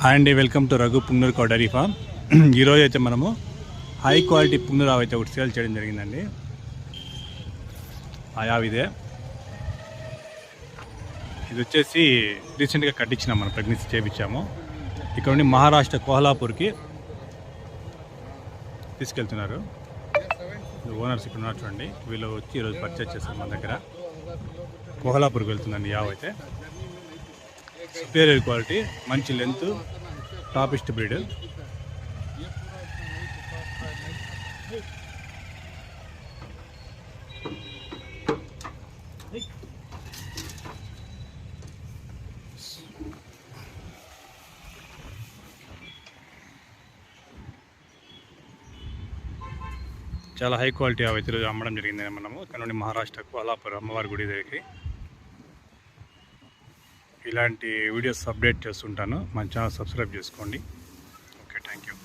Hi అండి, welcome to Raghu Punganur cow dairy farm. ఈరోజు అయితే మనము హై క్వాలిటీ పుంగనూరు ఆవు అయితే ఒకటి సేల్ చేయడం జరిగిందండి. ఆ ఆవు ఇదే. ఇది వచ్చేసి రీసెంట్గా కట్టించినాం, మనం ప్రెగ్నెన్సీ చేయించాము. ఇక్కడ నుండి మహారాష్ట్ర కోహ్లాపూర్కి తీసుకెళ్తున్నారు. ఓనర్స్ ఇక్కడ ఉన్నారు చూడండి. వీళ్ళు వచ్చి ఈరోజు పర్చేజ్ చేస్తారు మన దగ్గర. కోహ్లాపూర్కి వెళ్తుందండి ఆవు అయితే. సుపీరియర్ క్వాలిటీ, మంచి లెంత్, టాపిస్ట్ బ్రీడ్. చాలా హై క్వాలిటీ అవి ఈరోజు అమ్మడం జరిగింది. మనము ఇక్కడ నుండి మహారాష్ట్ర కోల్హాపూర్ అమ్మవారి గుడి దగ్గరికి ఇలాంటి వీడియోస్ అప్డేట్ చేస్తుంటాను. మన ఛానల్ సబ్స్క్రైబ్ చేసుకోండి. Okay, thank you.